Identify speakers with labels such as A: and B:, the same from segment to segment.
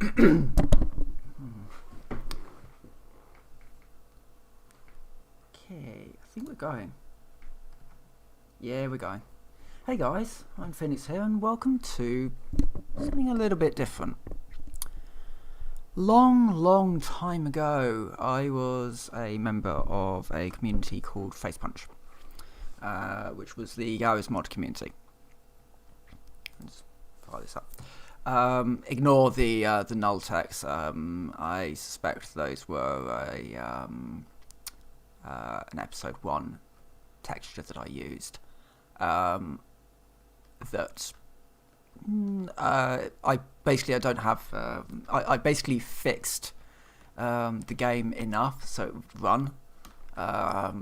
A: Okay, I think we're going. Yeah, we're going. Hey guys, I'm Phoenix here and welcome to something a little bit different. Long time ago, I was a member of a community called Facepunch, which was the Garry's Mod community. Let's fire this up. Ignore the null text. I suspect those were an episode 1 texture that I used. I don't have. I basically fixed the game enough so it would run,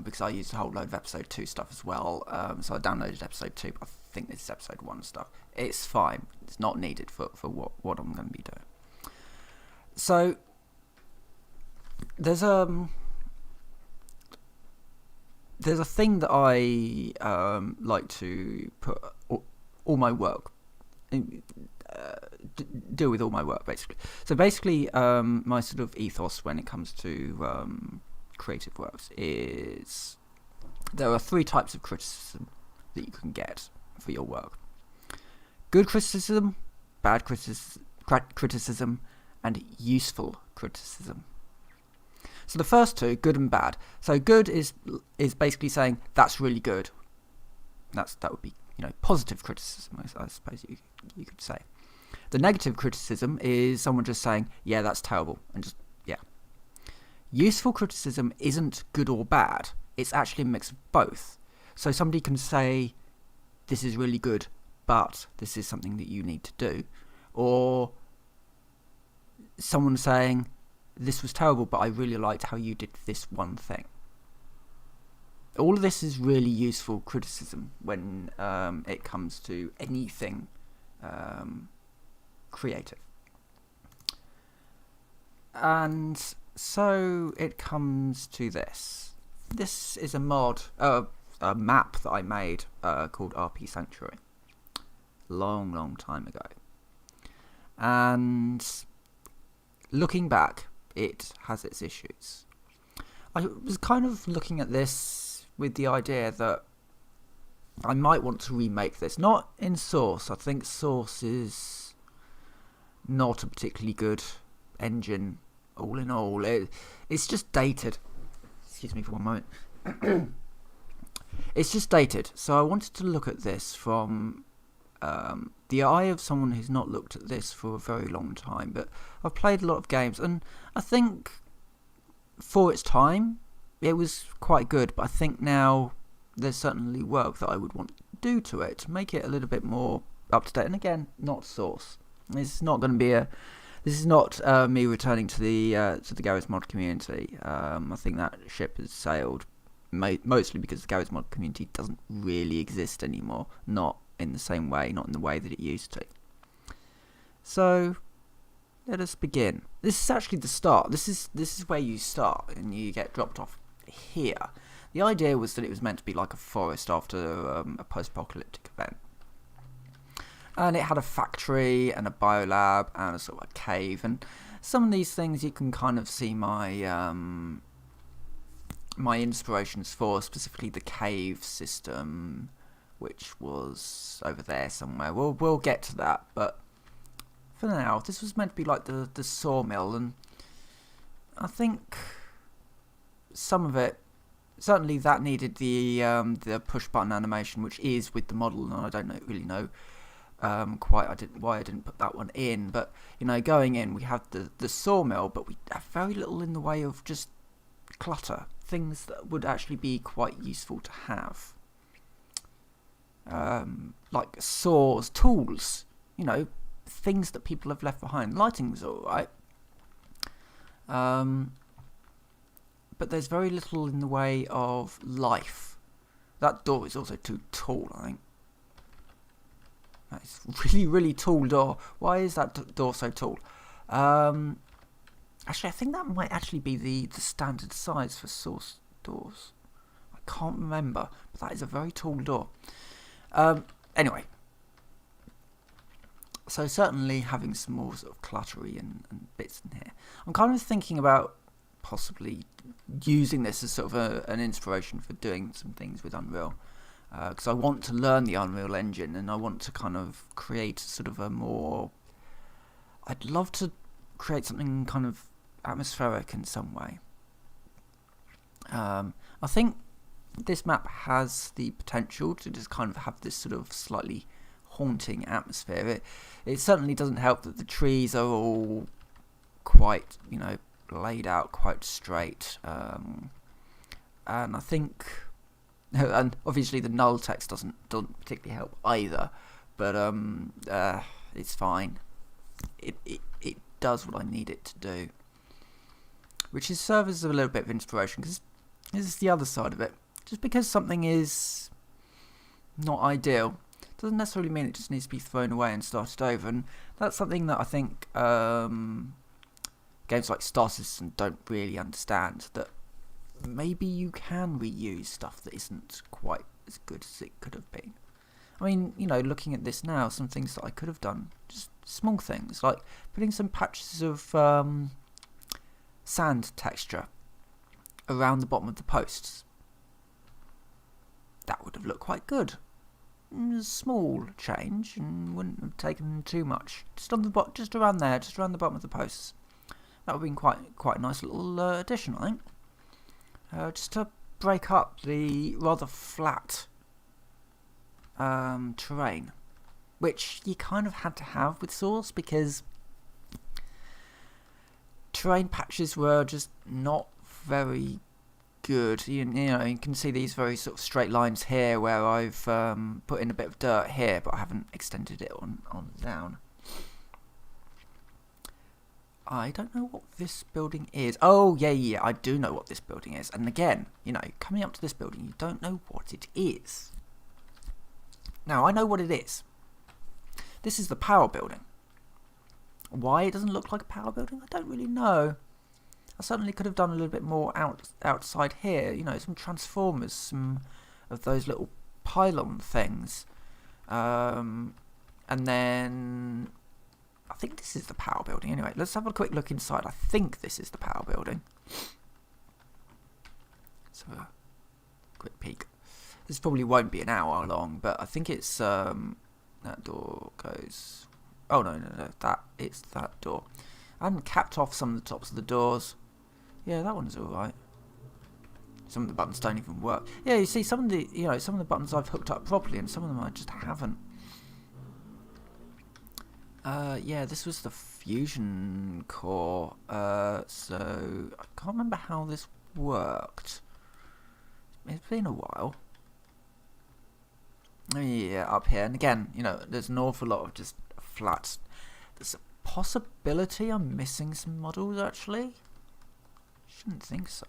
A: because I used a whole load of episode 2 stuff as well. So I downloaded episode 2, but I think this is episode 1 stuff. It's fine. It's not needed for what I'm going to be doing. So there's a thing that I like to put all my work, deal with all my work basically. So basically, my sort of ethos when it comes to creative works is there are 3 types of criticism that you can get for your work: good criticism, bad criticism, and useful criticism. So the first 2, good and bad. So good is basically saying that's really good. That would be positive criticism, I suppose you could say. The negative criticism is someone just saying that's terrible, and just Useful criticism isn't good or bad. It's actually a mix of both. So somebody can say this is really good, but this is something that you need to do, or someone saying this was terrible, but I really liked how you did this one thing. All of this is really useful criticism when it comes to anything creative. And so it comes to this. This is a mod, a map that I made called RP Sanctuary. Long time ago. And looking back, it has its issues. I was kind of looking at this with the idea that I might want to remake this. Not in Source. I think Source is not a particularly good engine, all in all. It's just dated. Excuse me for one moment. It's just dated. So I wanted to look at this from the eye of someone who's not looked at this for a very long time. But I've played a lot of games, and I think for its time it was quite good, but I think now there's certainly work that I would want to do to it to make it a little bit more up to date. And again, not Source. It's not going to be This is not me returning to the Garry's Mod community. I think that ship has sailed, mostly because the Garry's Mod community doesn't really exist anymore. Not in the same way, not in the way that it used to. So let us begin. This is actually the start. This is where you start, and you get dropped off here. The idea was that it was meant to be like a forest after a post-apocalyptic event. And it had a factory and a biolab and a sort of a cave. And some of these things you can kind of see my my inspirations for, specifically the cave system, which was over there somewhere. We'll get to that, but for now, this was meant to be like the sawmill, and I think some of it, certainly that needed the push button animation, which is with the model, and I don't really know why I didn't put that one in. But going in, we have the sawmill, but we have very little in the way of just clutter, things that would actually be quite useful to have, like saws, tools, things that people have left behind. Lighting was alright, but there's very little in the way of life. That door is also too tall, I think. That's really tall door. Why is that door so tall? Actually, I think that might actually be the standard size for Source doors. I can't remember, but that is a very tall door. Anyway, So certainly having some more sort of cluttery and bits in here. I'm kind of thinking about possibly using this as sort of an inspiration for doing some things with Unreal. Because I want to learn the Unreal Engine, and I want to kind of create sort of a more... I'd love to create something kind of atmospheric in some way. I think this map has the potential to just kind of have this sort of slightly haunting atmosphere. It certainly doesn't help that the trees are all quite, laid out quite straight. And I think... And obviously the null text doesn't particularly help either, but it's fine. It does what I need it to do, which is serves as a little bit of inspiration, because this is the other side of it. Just because something is not ideal doesn't necessarily mean it just needs to be thrown away and started over, and that's something that I think games like Star Citizen don't really understand, that maybe you can reuse stuff that isn't quite as good as it could have been. I mean, looking at this now, some things that I could have done, just small things, like putting some patches of sand texture around the bottom of the posts. That would have looked quite good. A small change, and wouldn't have taken too much. Just on the just around there, just around the bottom of the posts. That would have been quite a nice little addition, I think. Just to break up the rather flat terrain, which you kind of had to have with Source, because terrain patches were just not very good. You can see these very sort of straight lines here where I've put in a bit of dirt here, but I haven't extended it on down. I don't know what this building is. Oh, yeah, I do know what this building is. And again, coming up to this building, you don't know what it is. Now, I know what it is. This is the power building. Why it doesn't look like a power building, I don't really know. I certainly could have done a little bit more outside here. Some transformers, some of those little pylon things. And then... I think this is the power building. Anyway, let's have a quick look inside. I think this is the power building. Let's have a quick peek. This probably won't be an hour long, but I think it's... that door goes... Oh, no. It's that door. I haven't capped off some of the tops of the doors. Yeah, that one's alright. Some of the buttons don't even work. Yeah, you see, some of the buttons I've hooked up properly, and some of them I just haven't. Yeah, this was the fusion core, so I can't remember how this worked. It's been a while. Yeah, up here, and again, there's an awful lot of just flats. There's a possibility I'm missing some models, actually. Shouldn't think so.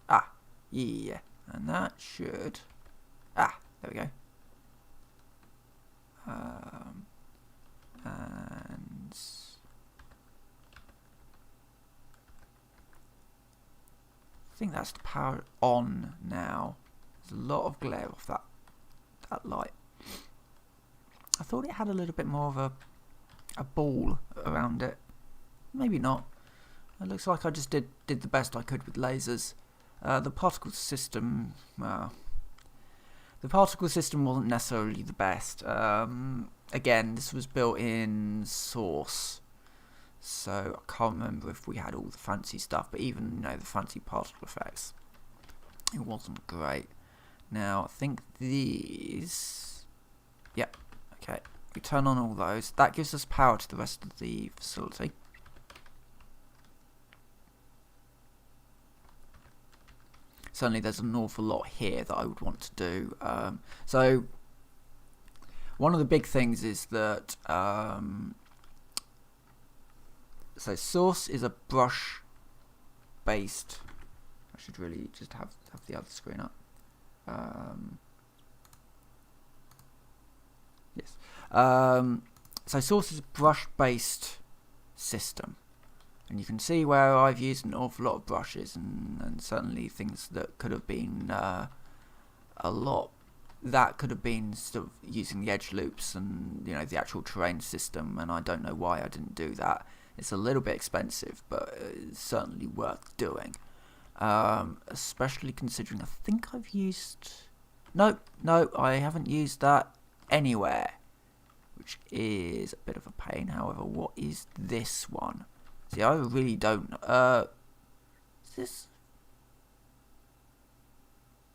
A: Ah, yeah, and that should... Ah, there we go. And I think that's the power on now. There's a lot of glare off that light. I thought it had a little bit more of a ball around it. Maybe not. It looks like I just did the best I could with lasers. The particle system, well, the particle system wasn't necessarily the best. Again, this was built in Source, so I can't remember if we had all the fancy stuff, but even, the fancy particle effects, it wasn't great. Now, I think these... Yep, okay. We turn on all those. That gives us power to the rest of the facility. Certainly there's an awful lot here that I would want to do. So one of the big things is that so Source is a brush based... I should really just have the other screen up. Yes. So Source is a brush based system. And you can see where I've used an awful lot of brushes, and certainly things that could have been a lot that could have been sort of using the edge loops and, you know, the actual terrain system, and I don't know why I didn't do that. It's a little bit expensive, but it's certainly worth doing. Especially considering I think I've used... No, I haven't used that anywhere, which is a bit of a pain. However, what is this one? See, I really don't know. Is this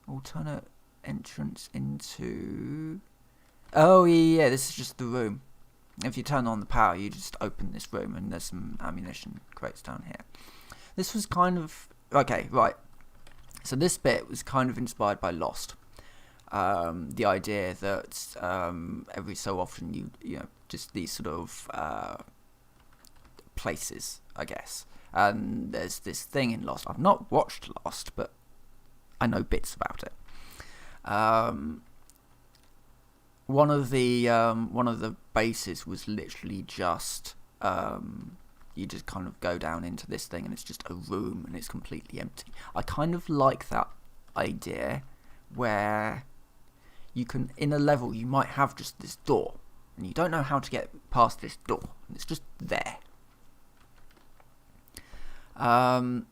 A: alternate entrance into... Oh, yeah, this is just the room. If you turn on the power, you just open this room, and there's some ammunition crates down here. This was kind of... Okay, right. So this bit was kind of inspired by Lost. The idea that every so often you know, just these sort of places, I guess. And there's this thing in Lost. I've not watched Lost, but I know bits about it. One of the bases was literally just you just kind of go down into this thing and it's just a room and it's completely empty. I kind of like that idea where you can, in a level, you might have just this door and you don't know how to get past this door and it's just there. And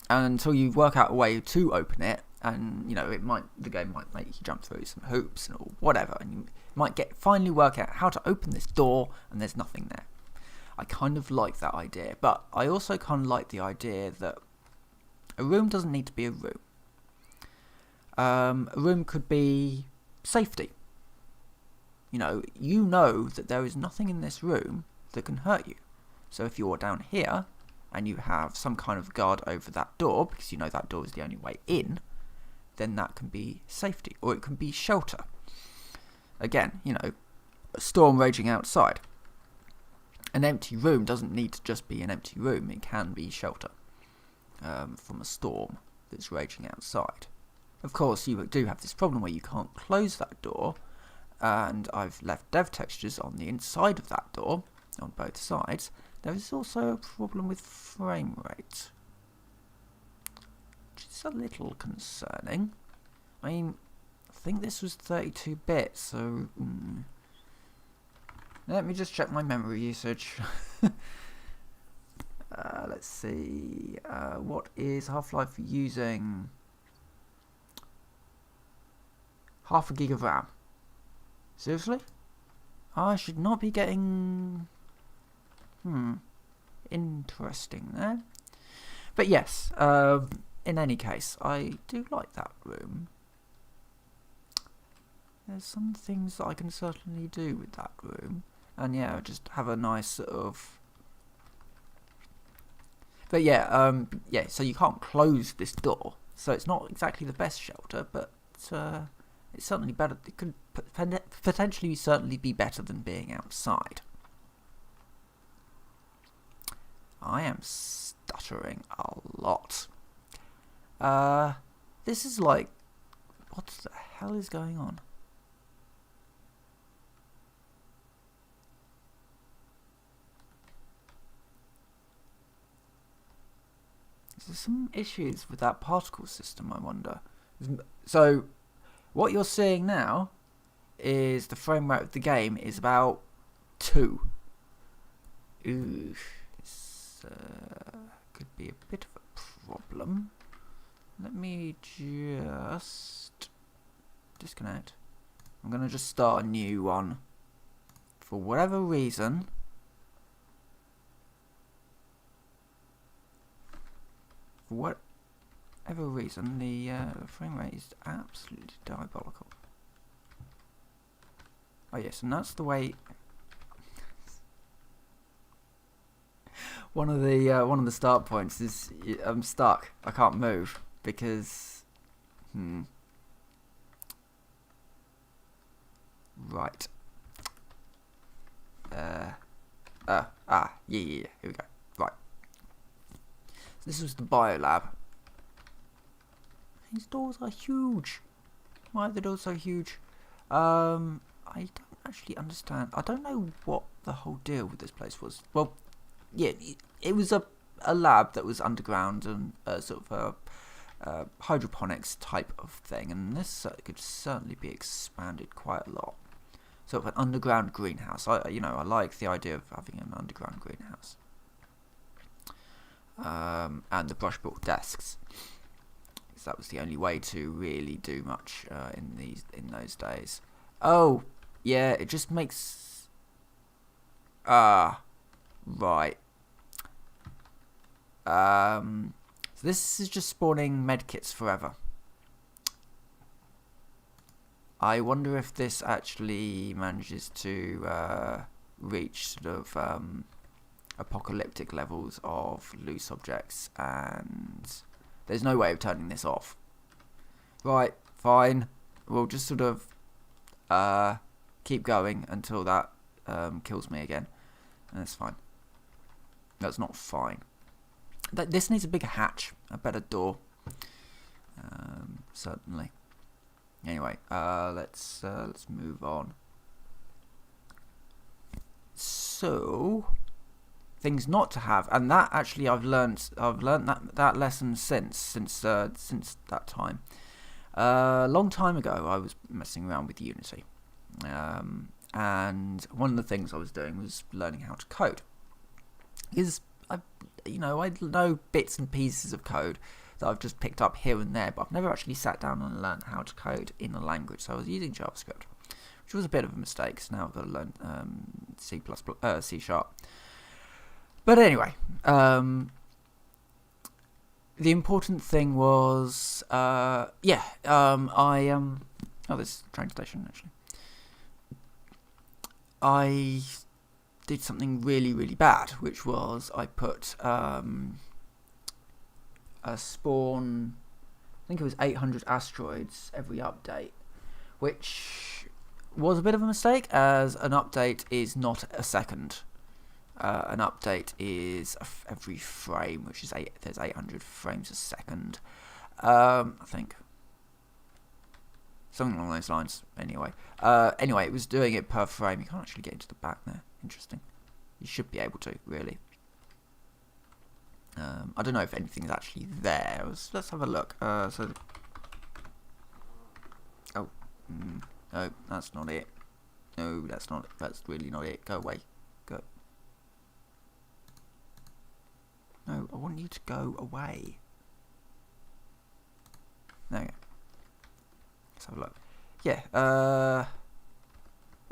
A: until you work out a way to open it, and you know, the game might make you jump through some hoops or whatever, and you might finally work out how to open this door and there's nothing there. I kind of like that idea, but I also kind of like the idea that a room doesn't need to be a room. A room could be safety. You know that there is nothing in this room that can hurt you. So if you're down here and you have some kind of guard over that door, because you know that door is the only way in, then that can be safety, or it can be shelter. Again, you know, a storm raging outside. An empty room doesn't need to just be an empty room, it can be shelter from a storm that's raging outside. Of course, you do have this problem where you can't close that door, and I've left dev textures on the inside of that door, on both sides. There is also a problem with frame rate, which is a little concerning. I mean, I think this was 32-bit, so... Let me just check my memory usage. Let's see. What is Half-Life using? Half a gig of RAM. Seriously? I should not be getting... Interesting there. But yes, in any case, I do like that room. There's some things that I can certainly do with that room. And yeah, just have a nice sort of... But yeah, so you can't close this door. So it's not exactly the best shelter, but it's certainly better. It could potentially certainly be better than being outside. I am stuttering a lot. This is like... What the hell is going on? There's some issues with that particle system, I wonder. So, what you're seeing now is the frame rate of the game is about 2. Ooh, this could be a bit of a problem. Let me just disconnect. I'm going to just start a new one. For whatever reason... For whatever reason, the frame rate is absolutely diabolical. Oh yes, and that's the way. One of the start points is I'm stuck. I can't move because. Right. Yeah. Here we go. Right. This was the biolab. These doors are huge. Why are the doors so huge? I don't actually understand. I don't know what the whole deal with this place was. Well, yeah, it was a lab that was underground and sort of hydroponics type of thing, and this could certainly be expanded quite a lot. Sort of an underground greenhouse. I like the idea of having an underground greenhouse. And the brush-built desks, because that was the only way to really do much in those days. Oh, yeah, it just makes right. So this is just spawning medkits forever. I wonder if this actually manages to reach sort of apocalyptic levels of loose objects, and there's no way of turning this off. Right, fine. We'll just sort of keep going until that kills me again. And that's fine. That's not fine. This needs a bigger hatch, a better door. Certainly. Anyway, let's move on. So, things not to have, and that actually I've learnt that lesson since that time. A long time ago, I was messing around with Unity, and one of the things I was doing was learning how to code. Because I know bits and pieces of code that I've just picked up here and there, but I've never actually sat down and learned how to code in a language. So I was using JavaScript, which was a bit of a mistake. So now I've got to learn C++, C#. But anyway, the important thing was, oh, this train station actually. I did something really, really bad, which was I put a spawn, I think it was 800 asteroids every update, which was a bit of a mistake, as an update is not a second. An update is every frame, which is there's 800 frames a second. I think something along those lines. Anyway, it was doing it per frame. You can't actually get into the back there. Interesting. You should be able to, really. I don't know if anything is actually there. Let's have a look. No, that's not it. No, that's not. That's really not it. Go away. Go. No, I want you to go away. There we go. Let's have a look. Yeah.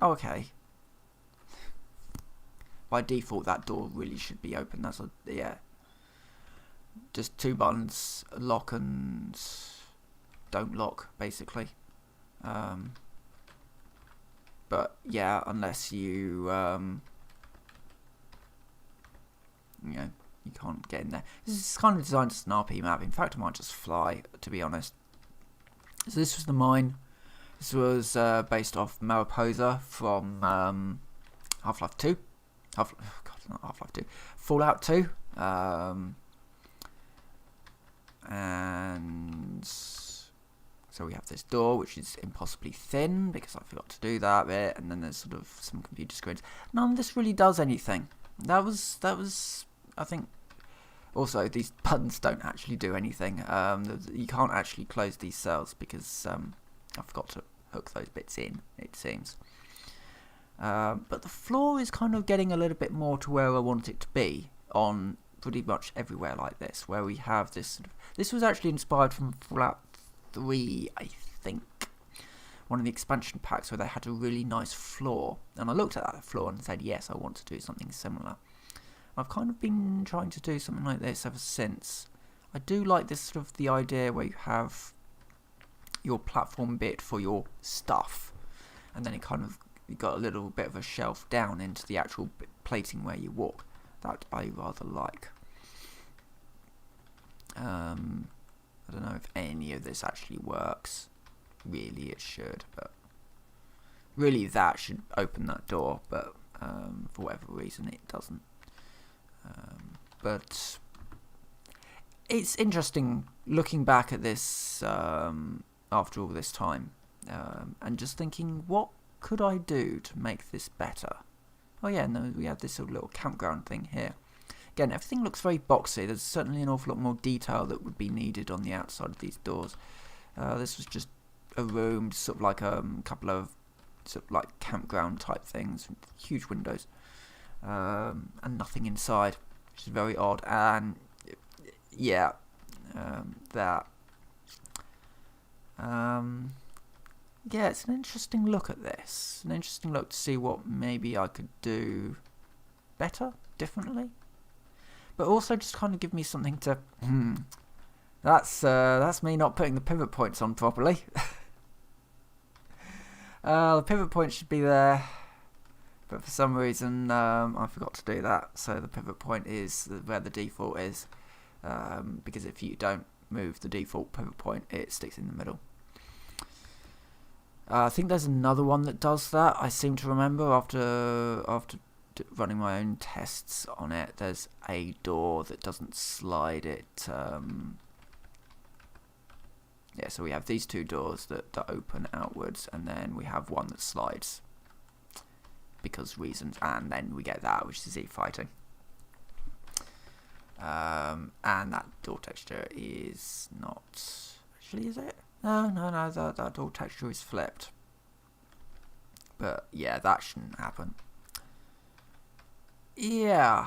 A: Oh, okay. By default, that door really should be open. Yeah. Just two buttons, lock and don't lock, basically. But yeah, unless you, you can't get in there. This is kind of designed as an RP map. In fact, I might just fly, to be honest. So this was the mine. This was based off Mariposa from Half-Life 2. Not Half-Life 2. Fallout 2. And so we have this door, which is impossibly thin because I forgot to do that bit, and then there's sort of some computer screens. None of this really does anything. That was I think. Also, these buttons don't actually do anything. You can't actually close these cells because I forgot to hook those bits in, it seems. But the floor is kind of getting a little bit more to where I want it to be on pretty much everywhere like this, where we have this sort of, this was actually inspired from Fallout 3, I think. One of the expansion packs where they had a really nice floor. And I looked at that floor and said, yes, I want to do something similar. I've kind of been trying to do something like this ever since. I do like this sort of the idea where you have your platform bit for your stuff, and then it kind of, you got a little bit of a shelf down into the actual plating where you walk. That I rather like. I don't know if any of this actually works. Really, it should, but really that should open that door, but for whatever reason it doesn't. But it's interesting looking back at this after all this time, and just thinking, what could I do to make this better? Oh yeah, no, we have this sort of little campground thing here. Again, everything looks very boxy. There's certainly an awful lot more detail that would be needed on the outside of these doors. This was just a room, sort of like a couple of sort of like campground type things, huge windows, and nothing inside, which is very odd. And yeah, that. Yeah, it's an interesting look at this. An interesting look to see what maybe I could do better, differently. But also just kind of give me something to... That's me not putting the pivot points on properly. The pivot point should be there. But for some reason, I forgot to do that. So the pivot point is where the default is. Because if you don't move the default pivot point, it sticks in the middle. I think there's another one that does that. I seem to remember after running my own tests on it, there's a door that doesn't slide. Yeah, so we have these two doors that open outwards, and then we have one that slides because reasons, and then we get that, which is e-fighting. And that door texture is not... Actually, is it? No, that door texture is flipped. But yeah, that shouldn't happen. Yeah,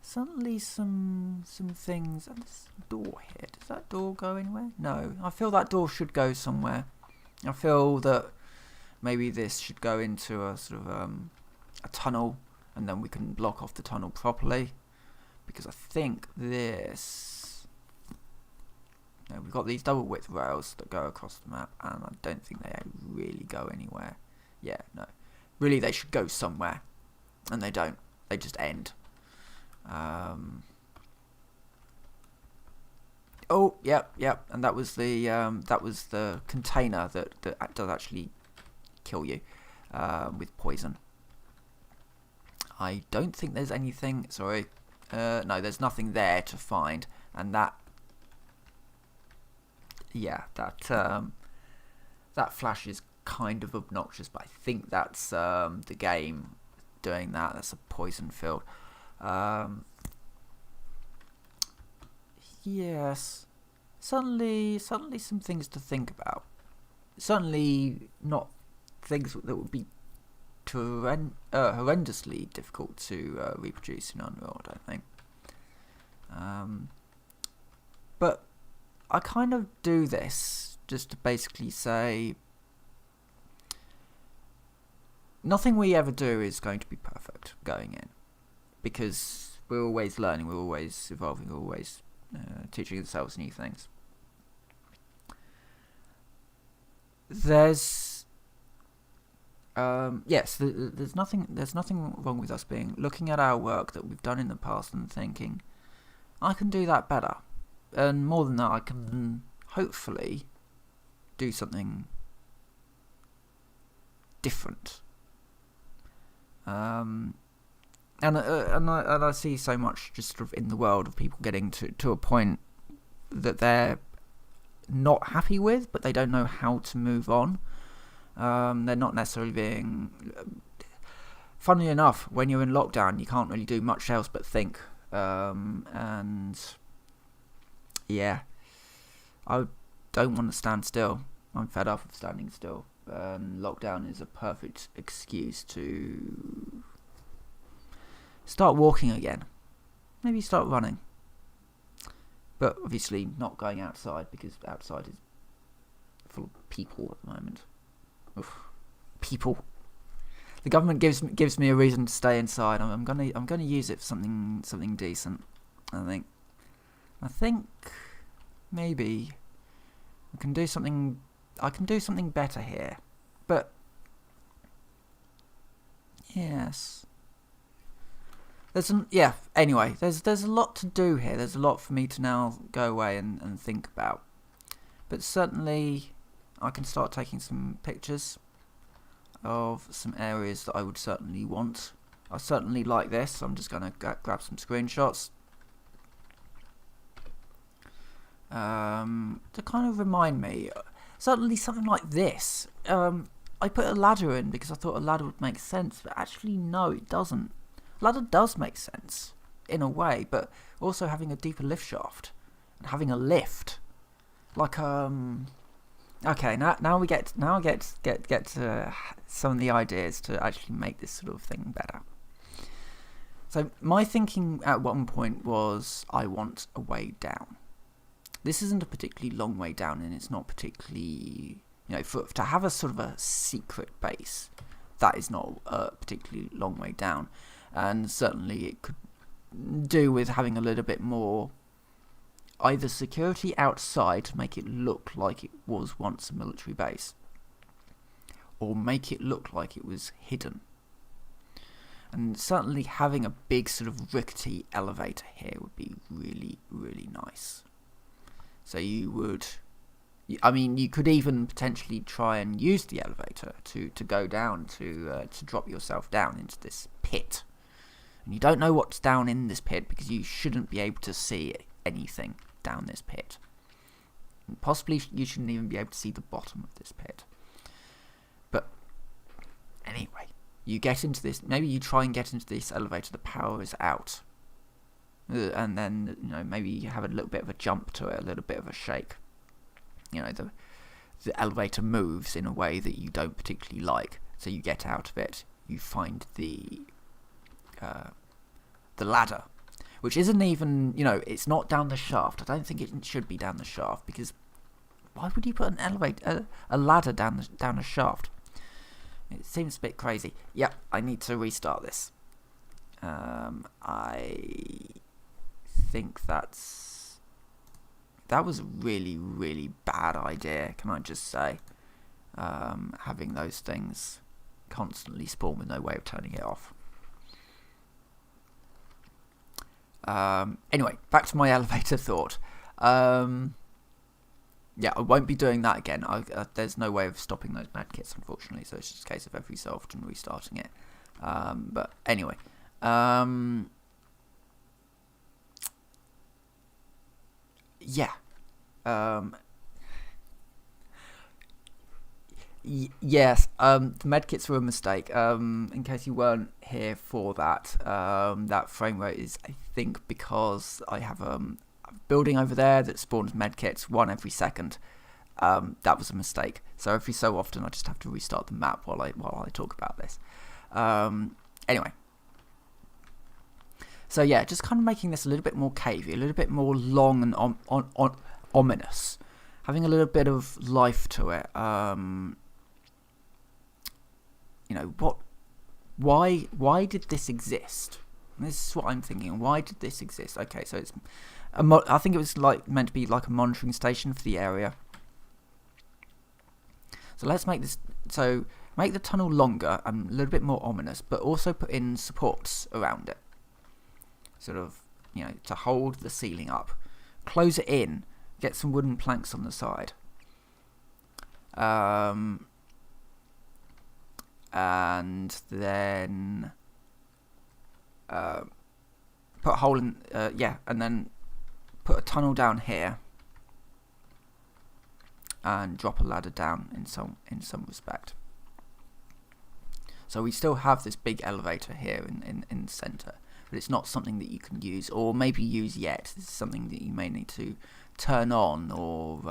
A: suddenly some things... And this door here, does that door go anywhere? No, I feel that door should go somewhere. I feel that maybe this should go into a sort of a tunnel, and then we can block off the tunnel properly. Because I think this... No, we've got these double width rails that go across the map, and I don't think they really go anywhere. Yeah, no. Really, they should go somewhere, and they don't. They just end. Oh, yep, and that was the container that does actually kill you with poison. I don't think there's anything. Sorry, no, there's nothing there to find, and that. Yeah, that flash is kind of obnoxious, but I think that's the game doing that. That's a poison field. Yes, certainly some things to think about. Certainly not things that would be horrendously difficult to reproduce in Unreal, I don't think. But I kind of do this just to basically say nothing we ever do is going to be perfect going in, because we're always learning, we're always evolving, we're always teaching ourselves new things. There's there's nothing wrong with us looking at our work that we've done in the past and thinking, I can do that better. And more than that, I can hopefully do something different. And I see so much just sort of in the world of people getting to a point that they're not happy with, but they don't know how to move on. They're not necessarily being... Funnily enough, when you're in lockdown, you can't really do much else but think. And... Yeah, I don't want to stand still. I'm fed up of standing still. Lockdown is a perfect excuse to start walking again. Maybe start running. But obviously not going outside, because outside is full of people at the moment. Oof. People. The government gives me a reason to stay inside. I'm gonna use it for something decent. I think maybe I can do something better here. But yes. Anyway, there's a lot to do here. There's a lot for me to now go away and think about. But certainly I can start taking some pictures of some areas that I would certainly want. I certainly like this. I'm just going to grab some screenshots. To kind of remind me, certainly something like this. I put a ladder in because I thought a ladder would make sense, but actually no, it doesn't. A ladder does make sense. in a way, but also having a deeper lift shaft and having a lift. Like okay, now we get to some of the ideas to actually make this sort of thing better. So my thinking at one point was, I want a way down. This isn't a particularly long way down, and it's not particularly, to have a sort of a secret base, that is not a particularly long way down. And certainly it could do with having a little bit more either security outside to make it look like it was once a military base, or make it look like it was hidden. And certainly having a big sort of rickety elevator here would be really, really nice. So you could even potentially try and use the elevator to go down, to drop yourself down into this pit. And you don't know what's down in this pit because you shouldn't be able to see anything down this pit. And possibly you shouldn't even be able to see the bottom of this pit. But anyway, you get into this, maybe you try and get into this elevator, the power is out. And then, maybe you have a little bit of a jump to it, a little bit of a shake. The elevator moves in a way that you don't particularly like. So you get out of it, you find the ladder, which isn't even, it's not down the shaft. I don't think it should be down the shaft, because why would you put an elevator, a ladder down a shaft? It seems a bit crazy. Yep, I need to restart this. I think that was a really, really bad idea, can I just say? Having those things constantly spawn with no way of turning it off. Anyway, back to my elevator thought. Yeah, I won't be doing that again. There's no way of stopping those medkits, unfortunately, so it's just a case of every so often restarting it. But anyway. Yeah. Yes, the medkits were a mistake. In case you weren't here for that, that frame rate is, I think, because I have a building over there that spawns medkits one every second. That was a mistake. So every so often I just have to restart the map while I talk about this. Anyway. So yeah, just kind of making this a little bit more cavey, a little bit more long and ominous. Having a little bit of life to it. Why did this exist? This is what I'm thinking. Why did this exist? Okay, so it's I think it was meant to be like a monitoring station for the area. So let's make this, make the tunnel longer and a little bit more ominous, but also put in supports around it. Sort of, to hold the ceiling up. Close it in, get some wooden planks on the side. And then put a hole in, and then put a tunnel down here and drop a ladder down in some respect. So we still have this big elevator here in the center, but it's not something that you can use or maybe use yet. This is something that you may need to turn on or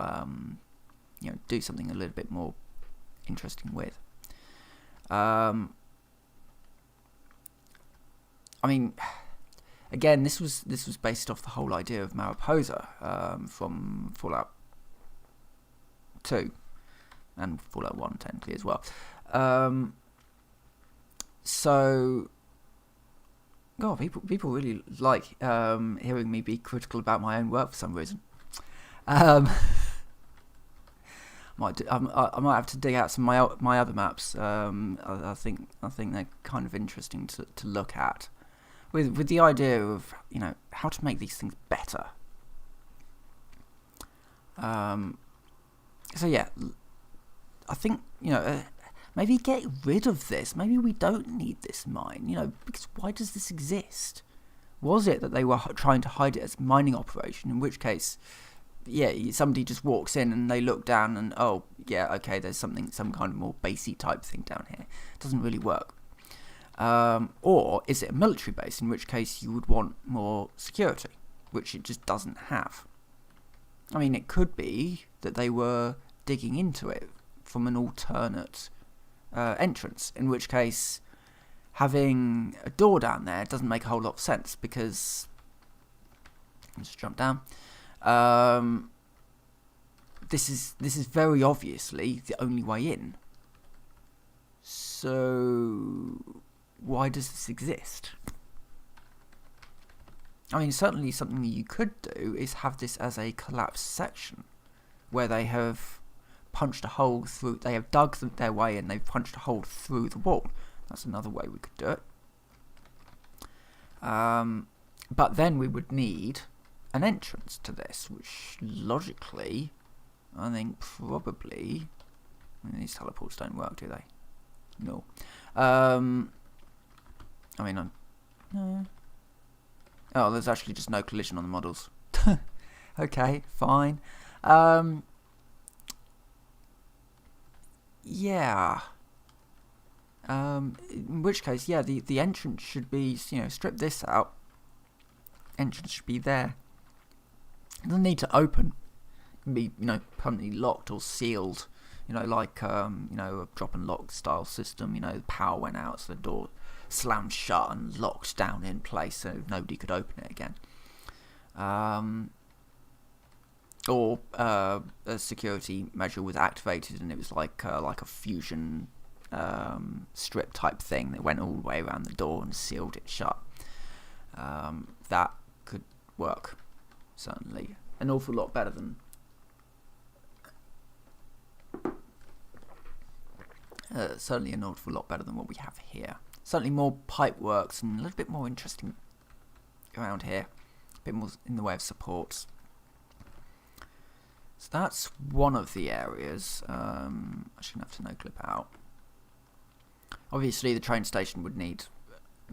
A: do something a little bit more interesting with. Again, this was based off the whole idea of Mariposa from Fallout 2 and Fallout 1 technically as well. So, God, people really like hearing me be critical about my own work for some reason. I might have to dig out some of my other maps. I think they're kind of interesting to look at, with the idea of how to make these things better. So yeah, I think maybe get rid of this. Maybe we don't need this mine. Because why does this exist? Was it that they were trying to hide it as a mining operation? In which case, yeah, somebody just walks in and they look down and, oh, yeah, okay, there's some kind of more basey type thing down here. It doesn't really work. Or is it a military base, in which case you would want more security, which it just doesn't have. I mean, it could be that they were digging into it from an alternate entrance, in which case having a door down there doesn't make a whole lot of sense, because... Let's jump down. This is very obviously the only way in. So why does this exist? I mean, certainly something that you could do is have this as a collapsed section, where they have punched a hole through, they have dug their way in, they've punched a hole through the wall. That's another way we could do it. But then we would need an entrance to this, which logically, I think probably... I mean, these teleports don't work, do they? No. I mean, oh, there's actually just no collision on the models. Okay, fine. Yeah. In which case, yeah, the entrance should be, strip this out. Entrance should be there. It doesn't need to open. It can be, permanently locked or sealed. Like, a drop and lock style system. The power went out, so the door slammed shut and locked down in place, so nobody could open it again. Or a security measure was activated, and it was like a fusion strip type thing that went all the way around the door and sealed it shut. That could work, certainly. An awful lot better than... certainly an awful lot better than what we have here. Certainly more pipe works and a little bit more interesting around here. A bit more in the way of supports. So that's one of the areas. I shouldn't have to no-clip out. Obviously the train station would need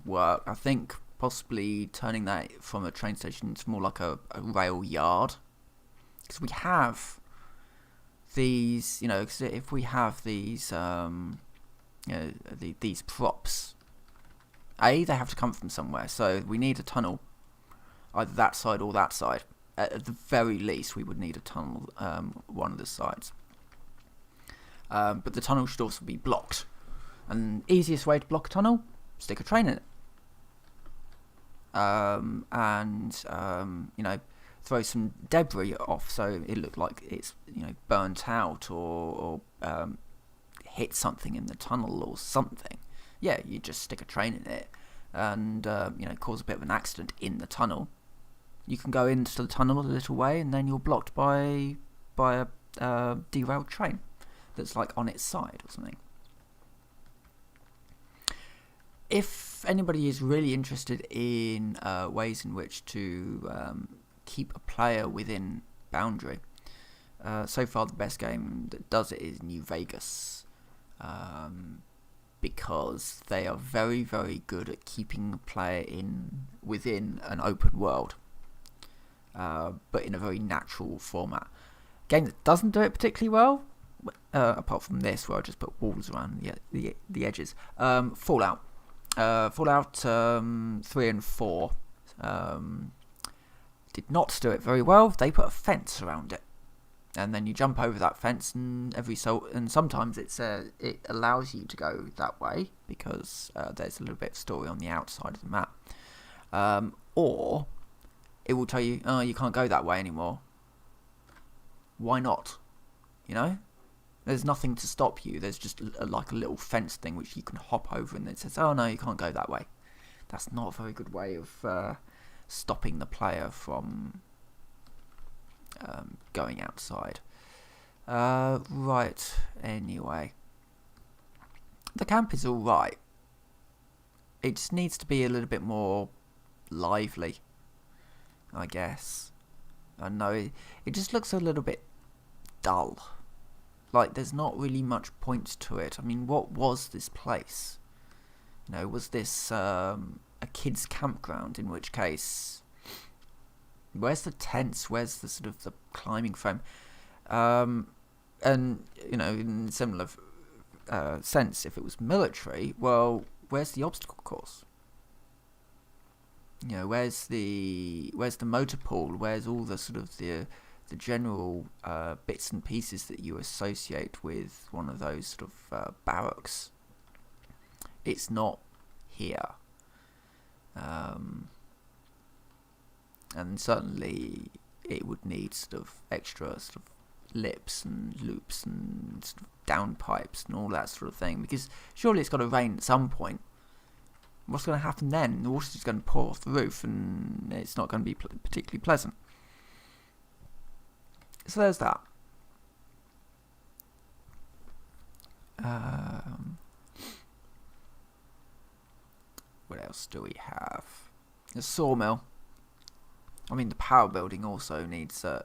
A: work. I think possibly turning that from a train station into more like a rail yard. Because we have... these, cause if we have these, these props, they have to come from somewhere. So we need a tunnel, either that side or that side. At the very least, we would need a tunnel, one of the sides. But the tunnel should also be blocked. And the easiest way to block a tunnel, stick a train in it. Throw some debris off so it looked like it's burnt out or hit something in the tunnel or something. Yeah, you just stick a train in it and cause a bit of an accident in the tunnel. You can go into the tunnel a little way and then you're blocked by a derailed train that's like on its side or something. If anybody is really interested in ways in which to keep a player within boundary, so far the best game that does it is New Vegas, because they are very, very good at keeping a player within an open world, but in a very natural format. Game that doesn't do it particularly well, apart from this where I just put walls around the edges, Fallout. Fallout 3 and 4 did not do it very well. They put a fence around it, and then you jump over that fence, and sometimes it allows you to go that way because there's a little bit of story on the outside of the map, or it will tell you, oh, you can't go that way anymore. Why not? There's nothing to stop you. There's just like a little fence thing which you can hop over, and it says, oh no, you can't go that way. That's not a very good way of stopping the player from going outside. Right, anyway. The camp is alright. It just needs to be a little bit more lively, I guess. I know it just looks a little bit dull. Like, there's not really much point to it. I mean, what was this place? Was this a kid's campground? In which case, where's the tents? Where's the sort of the climbing frame? And, in similar sense, if it was military, well, where's the obstacle course? Where's the motor pool? Where's all the sort of the general bits and pieces that you associate with one of those sort of barracks? It's not here. And certainly it would need sort of extra sort of lips and loops and sort of downpipes and all that sort of thing, because surely it's got to rain at some point. What's going to happen then? The water's just going to pour off the roof, and it's not going to be particularly pleasant. So there's that. What else do we have? The sawmill. I mean, the power building also needs. I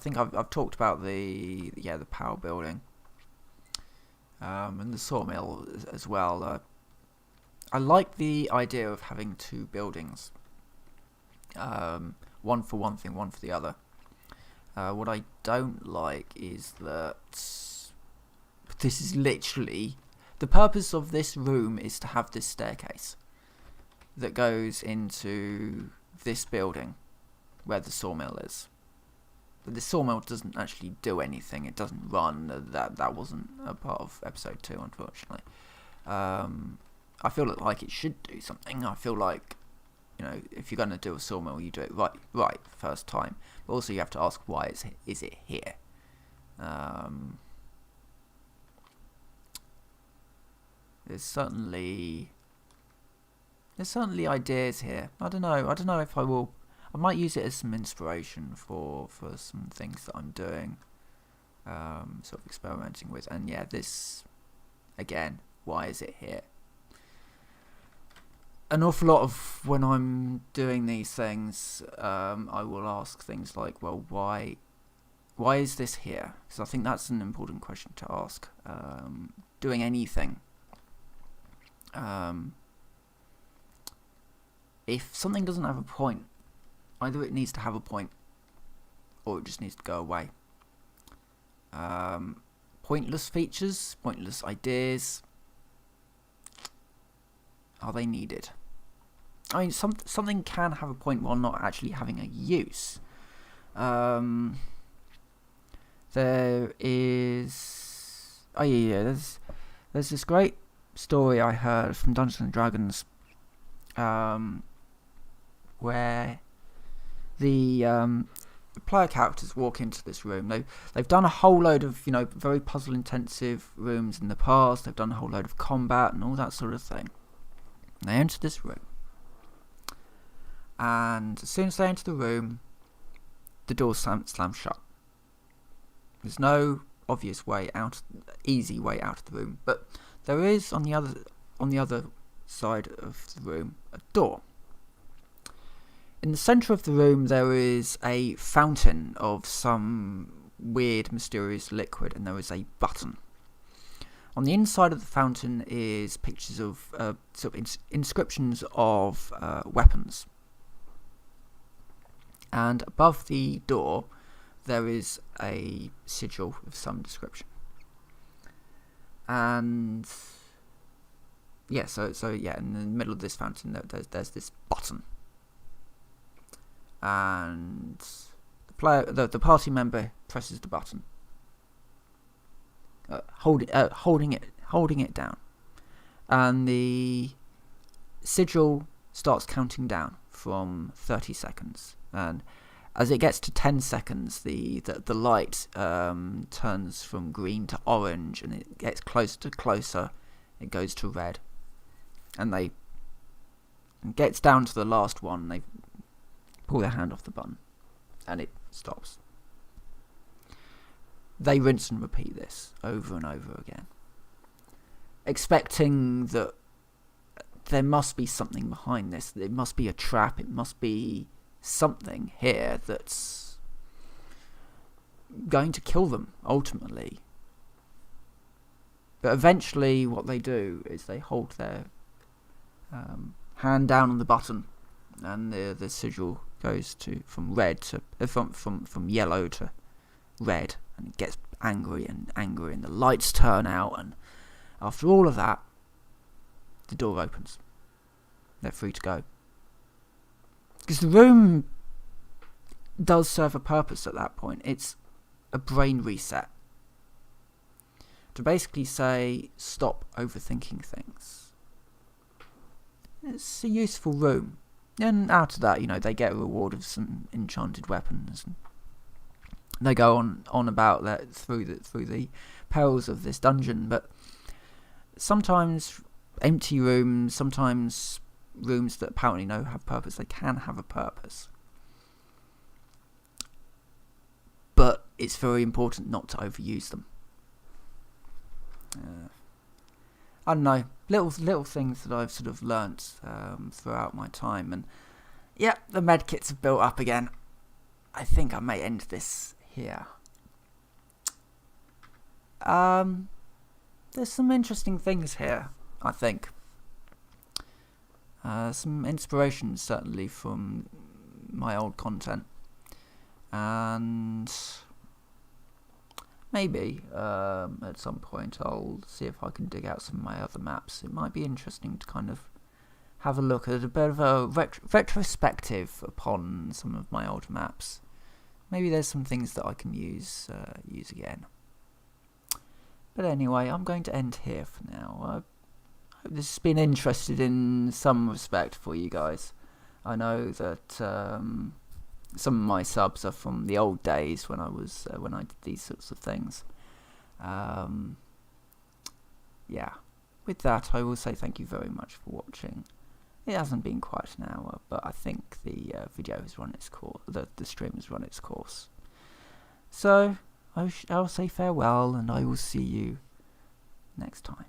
A: think I've talked about the power building, and the sawmill as well. I like the idea of having two buildings, one for one thing, one for the other. What I don't like is that this is literally the purpose of this room is to have this staircase that goes into this building where the sawmill is. But the sawmill doesn't actually do anything. It doesn't run. That wasn't a part of episode 2, unfortunately. I feel like it should do something. I feel like, if you're going to do a sawmill, you do it right first time. But also you have to ask, why is it here? There's certainly ideas here. I don't know if I will. I might use it as some inspiration for some things that I'm doing, sort of experimenting with. And yeah, this again. Why is it here? An awful lot of when I'm doing these things, I will ask things like, well, why is this here? Because I think that's an important question to ask. Doing anything. If something doesn't have a point, either it needs to have a point, or it just needs to go away. Pointless features, pointless ideas, are they needed? I mean, something can have a point while not actually having a use. There is... Oh yeah, there's this great story I heard from Dungeons and Dragons, where the player characters walk into this room. They've done a whole load of very puzzle intensive rooms in the past. They've done a whole load of combat and all that sort of thing. And they enter this room, and as soon as they enter the room, the door slams shut. There's no obvious way out, easy way out of the room, but there is on the other side of the room a door. In the centre of the room there is a fountain of some weird, mysterious liquid, and there is a button. On the inside of the fountain is pictures of sort of inscriptions of weapons. And above the door there is a sigil of some description. And yeah, so in the middle of this fountain there's this button. And the party member presses the button, holding it down, and the sigil starts counting down from 30 seconds. And as it gets to 10 seconds, the light turns from green to orange, and it gets closer. It goes to red, and it gets down to the last one. They pull their hand off the button, and it stops. They rinse and repeat this over and over again, expecting that there must be something behind this. It must be a trap. It must be something here that's going to kill them ultimately. But eventually what they do is they hold their hand down on the button, and the sigil goes from yellow to red, and it gets angry, and the lights turn out, and after all of that, the door opens. They're free to go. Because the room does serve a purpose at that point. It's a brain reset. To basically say, stop overthinking things. It's a useful room. And out of that, they get a reward of some enchanted weapons. And they go on about that through the perils of this dungeon. But sometimes empty rooms, sometimes rooms that apparently have purpose, they can have a purpose. But it's very important not to overuse them. I don't know, little things that I've sort of learnt throughout my time. And yeah, the medkits have built up again. I think I may end this here. There's some interesting things here, I think. Some inspiration certainly from my old content. And maybe at some point I'll see if I can dig out some of my other maps. It might be interesting to kind of have a look at a bit of a retrospective upon some of my old maps. Maybe there's some things that I can use again. But anyway, I'm going to end here for now. I hope this has been interesting in some respect for you guys. I know that some of my subs are from the old days when I did these sorts of things. Yeah. With that, I will say thank you very much for watching. It hasn't been quite an hour, but I think the video has run its course. The stream has run its course. So I'll say farewell, and I will see you next time.